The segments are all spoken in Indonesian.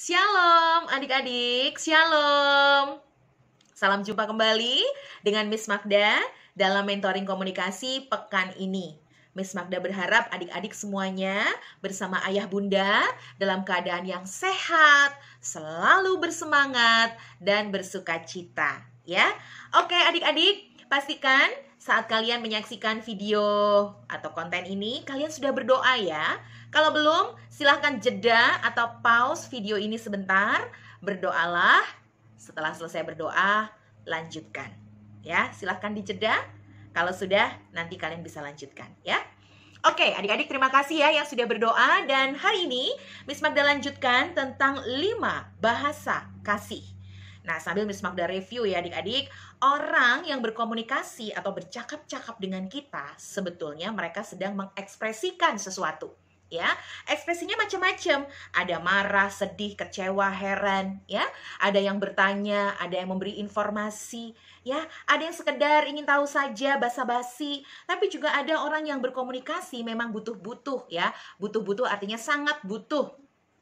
Shalom adik-adik, shalom. Salam jumpa kembali dengan Miss Magda dalam mentoring komunikasi pekan ini. Miss Magda berharap adik-adik semuanya bersama ayah bunda dalam keadaan yang sehat, selalu bersemangat dan bersukacita, ya. Oke adik-adik, pastikan saat kalian menyaksikan video atau konten ini, kalian sudah berdoa ya. Kalau belum, silahkan jeda atau pause video ini sebentar, berdoalah. Setelah selesai berdoa, lanjutkan. Ya, silahkan dijeda. Kalau sudah, nanti kalian bisa lanjutkan ya. Oke, adik-adik terima kasih ya yang sudah berdoa. Dan hari ini, Miss Magda lanjutkan tentang 5 bahasa kasih. Nah, sambil Miss Magda review ya adik-adik, orang yang berkomunikasi atau bercakap-cakap dengan kita, sebetulnya mereka sedang mengekspresikan sesuatu. Ya, ekspresinya macam-macam. Ada marah, sedih, kecewa, heran, ya. Ada yang bertanya, ada yang memberi informasi, ya. Ada yang sekedar ingin tahu saja, basa-basi. Tapi juga ada orang yang berkomunikasi memang butuh-butuh, ya. Butuh-butuh artinya sangat butuh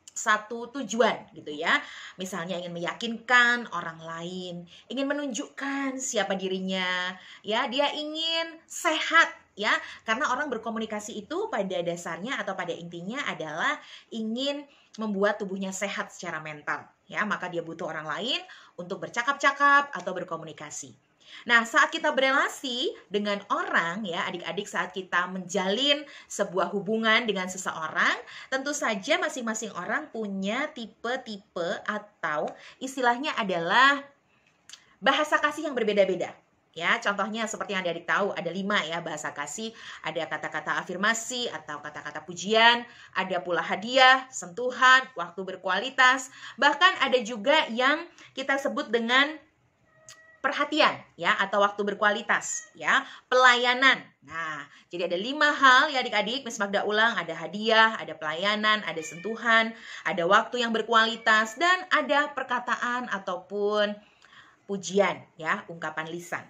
satu tujuan gitu ya. Misalnya ingin meyakinkan orang lain, ingin menunjukkan siapa dirinya, ya, dia ingin sehat ya. Karena orang berkomunikasi itu pada dasarnya atau pada intinya adalah ingin membuat tubuhnya sehat secara mental, ya. Maka dia butuh orang lain untuk bercakap-cakap atau berkomunikasi. Nah, saat kita berelasi dengan orang ya, adik-adik, saat kita menjalin sebuah hubungan dengan seseorang, tentu saja masing-masing orang punya tipe-tipe atau istilahnya adalah bahasa kasih yang berbeda-beda. Ya, contohnya seperti yang adik tahu, ada 5 ya bahasa kasih. Ada kata-kata afirmasi atau kata-kata pujian, ada pula hadiah, sentuhan, waktu berkualitas. Bahkan ada juga yang kita sebut dengan perhatian ya atau waktu berkualitas ya, pelayanan. Nah, jadi ada 5 hal ya adik-adik, Miss Magda ulang, ada hadiah, ada pelayanan, ada sentuhan, ada waktu yang berkualitas, dan ada perkataan ataupun pujian ya, ungkapan lisan.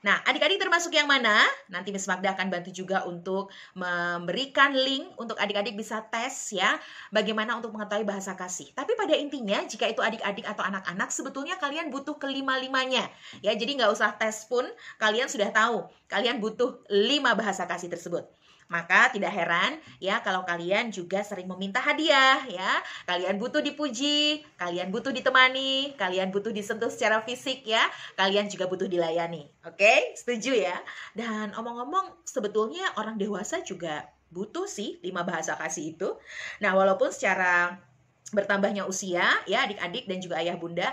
Nah, adik-adik termasuk yang mana? Nanti Miss Magda akan bantu juga untuk memberikan link untuk adik-adik bisa tes ya, bagaimana untuk mengetahui bahasa kasih. Tapi pada intinya, jika itu adik-adik atau anak-anak, sebetulnya kalian butuh kelima-limanya. Ya, jadi nggak usah tes pun, kalian sudah tahu. Kalian butuh 5 bahasa kasih tersebut. Maka tidak heran ya kalau kalian juga sering meminta hadiah ya. Kalian butuh dipuji, kalian butuh ditemani, kalian butuh disentuh secara fisik ya. Kalian juga butuh dilayani. Oke, setuju ya? Dan omong-omong, sebetulnya orang dewasa juga butuh sih 5 bahasa kasih itu. Nah, walaupun secara bertambahnya usia ya adik-adik dan juga ayah bunda,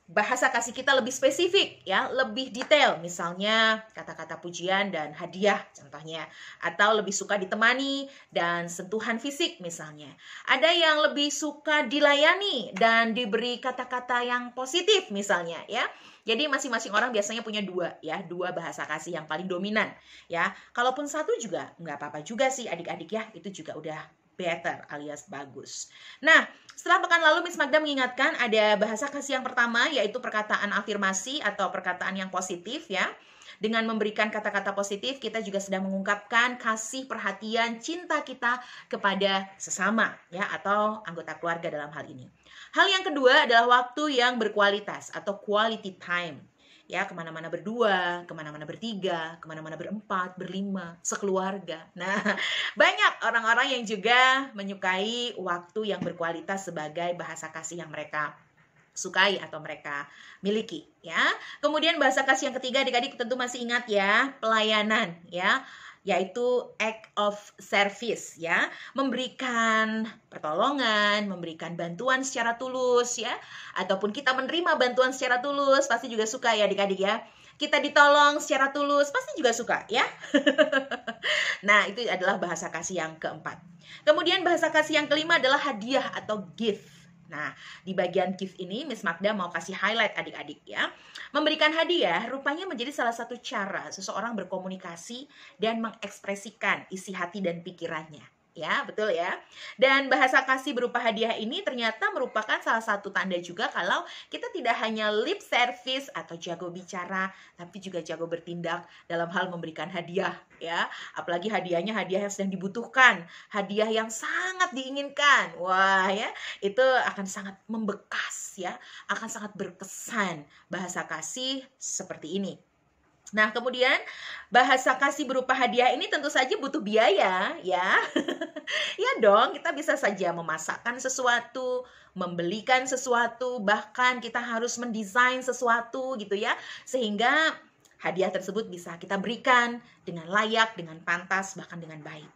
bahasa kasih kita lebih spesifik ya, lebih detail, misalnya kata-kata pujian dan hadiah contohnya, atau lebih suka ditemani dan sentuhan fisik misalnya. Ada yang lebih suka dilayani dan diberi kata-kata yang positif misalnya ya. Jadi masing-masing orang biasanya punya 2 ya, 2 bahasa kasih yang paling dominan ya. Kalaupun 1 juga nggak apa-apa juga sih adik-adik ya, itu juga udah better alias bagus. Nah, setelah pekan lalu Miss Magda mengingatkan ada bahasa kasih yang pertama, yaitu perkataan afirmasi atau perkataan yang positif ya. Dengan memberikan kata-kata positif, kita juga sedang mengungkapkan kasih, perhatian, cinta kita kepada sesama ya, atau anggota keluarga dalam hal ini. Hal yang kedua adalah waktu yang berkualitas atau quality time. Ya, kemana-mana berdua, kemana-mana bertiga, kemana-mana berempat, berlima, sekeluarga. Nah, banyak orang-orang yang juga menyukai waktu yang berkualitas sebagai bahasa kasih yang mereka sukai atau mereka miliki ya. Kemudian bahasa kasih yang ketiga adik-adik tentu masih ingat ya, pelayanan ya, yaitu act of service ya, memberikan pertolongan, memberikan bantuan secara tulus ya, ataupun kita menerima bantuan secara tulus, pasti juga suka ya adik-adik ya. Kita ditolong secara tulus, pasti juga suka ya. Nah, itu adalah bahasa kasih yang keempat. Kemudian bahasa kasih yang kelima adalah hadiah atau gift. Nah, di bagian gift ini Miss Magda mau kasih highlight adik-adik ya. Memberikan hadiah rupanya menjadi salah satu cara seseorang berkomunikasi dan mengekspresikan isi hati dan pikirannya ya, betul ya. Dan bahasa kasih berupa hadiah ini ternyata merupakan salah satu tanda juga kalau kita tidak hanya lip service atau jago bicara, tapi juga jago bertindak dalam hal memberikan hadiah, ya. Apalagi hadiahnya hadiah yang sedang dibutuhkan, hadiah yang sangat diinginkan. Wah, ya, itu akan sangat membekas, ya, akan sangat berkesan. Bahasa kasih seperti ini. Nah, kemudian bahasa kasih berupa hadiah ini tentu saja butuh biaya, ya. Ya dong, kita bisa saja memasakkan sesuatu, membelikan sesuatu, bahkan kita harus mendesain sesuatu gitu ya. Sehingga hadiah tersebut bisa kita berikan dengan layak, dengan pantas, bahkan dengan baik.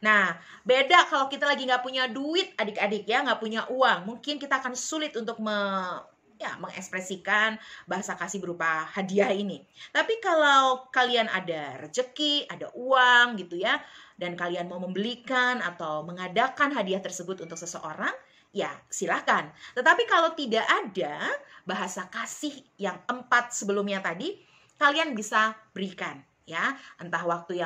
Nah, beda kalau kita lagi nggak punya duit adik-adik ya, nggak punya uang. Mungkin kita akan sulit untuk mengekspresikan bahasa kasih berupa hadiah ini. Tapi kalau kalian ada rezeki, ada uang gitu ya, dan kalian mau membelikan atau mengadakan hadiah tersebut untuk seseorang, ya silahkan. Tetapi kalau tidak ada bahasa kasih yang 4 sebelumnya tadi, kalian bisa berikan ya, entah waktu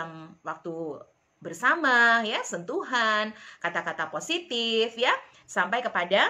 bersama ya, sentuhan, kata-kata positif ya, sampai kepada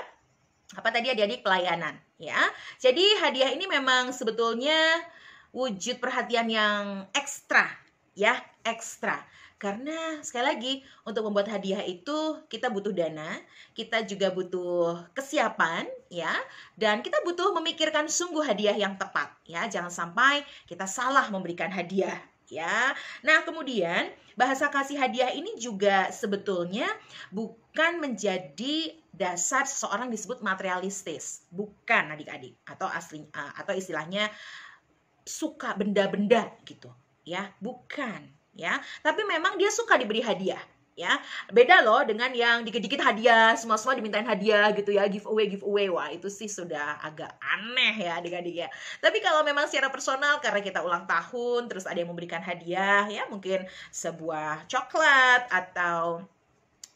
apa tadi adik-adik, pelayanan ya. Jadi hadiah ini memang sebetulnya wujud perhatian yang ekstra ya, ekstra. Karena sekali lagi untuk membuat hadiah itu kita butuh dana, kita juga butuh kesiapan ya, dan kita butuh memikirkan sungguh hadiah yang tepat ya. Jangan sampai kita salah memberikan hadiah ya. Nah, kemudian bahasa kasih hadiah ini juga sebetulnya bukan menjadi dasar seseorang disebut materialistis, bukan adik-adik, atau istilahnya suka benda-benda gitu ya, bukan ya. Tapi memang dia suka diberi hadiah ya. Beda loh dengan yang dikit-dikit hadiah, semua dimintain hadiah gitu ya, giveaway. Wah, itu sih sudah agak aneh ya adik-adik ya. Tapi kalau memang secara personal karena kita ulang tahun, terus ada yang memberikan hadiah ya, mungkin sebuah coklat atau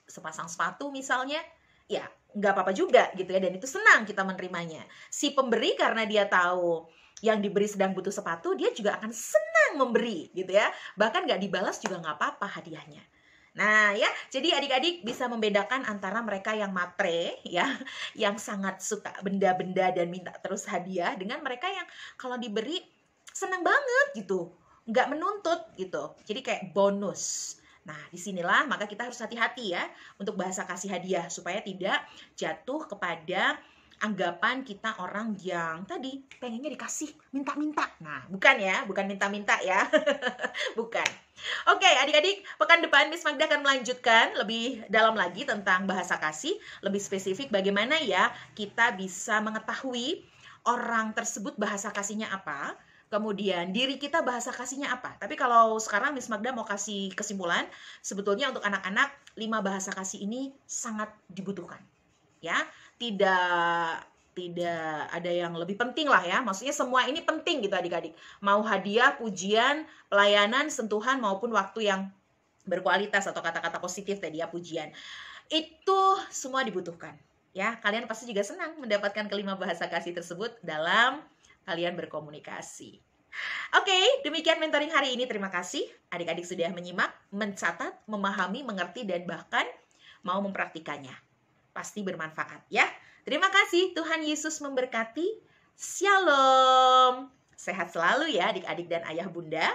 sepasang sepatu misalnya, ya nggak apa-apa juga gitu ya, dan itu senang kita menerimanya. Si pemberi karena dia tahu yang diberi sedang butuh sepatu, dia juga akan senang memberi gitu ya. Bahkan nggak dibalas juga nggak apa-apa hadiahnya. Nah ya, jadi adik-adik bisa membedakan antara mereka yang matre ya, yang sangat suka benda-benda dan minta terus hadiah, dengan mereka yang kalau diberi senang banget gitu, nggak menuntut gitu. Jadi kayak bonus. Nah, disinilah maka kita harus hati-hati ya untuk bahasa kasih hadiah supaya tidak jatuh kepada anggapan kita orang yang tadi pengennya dikasih minta-minta. Nah, bukan ya, bukan minta-minta ya. Bukan. Oke, adik-adik, pekan depan Miss Magda akan melanjutkan lebih dalam lagi tentang bahasa kasih, lebih spesifik bagaimana ya kita bisa mengetahui orang tersebut bahasa kasihnya apa, kemudian diri kita bahasa kasihnya apa. Tapi kalau sekarang Miss Magda mau kasih kesimpulan, sebetulnya untuk anak-anak 5 bahasa kasih ini sangat dibutuhkan. Ya, tidak ada yang lebih penting lah ya. Maksudnya semua ini penting gitu adik-adik. Mau hadiah, pujian, pelayanan, sentuhan maupun waktu yang berkualitas atau kata-kata positif tadi ya, pujian. Itu semua dibutuhkan. Ya, kalian pasti juga senang mendapatkan kelima bahasa kasih tersebut dalam kalian berkomunikasi. Oke, demikian mentoring hari ini. Terima kasih adik-adik sudah menyimak, mencatat, memahami, mengerti, dan bahkan mau mempraktikannya. Pasti bermanfaat ya. Terima kasih, Tuhan Yesus memberkati. Shalom. Sehat selalu ya adik-adik dan ayah bunda.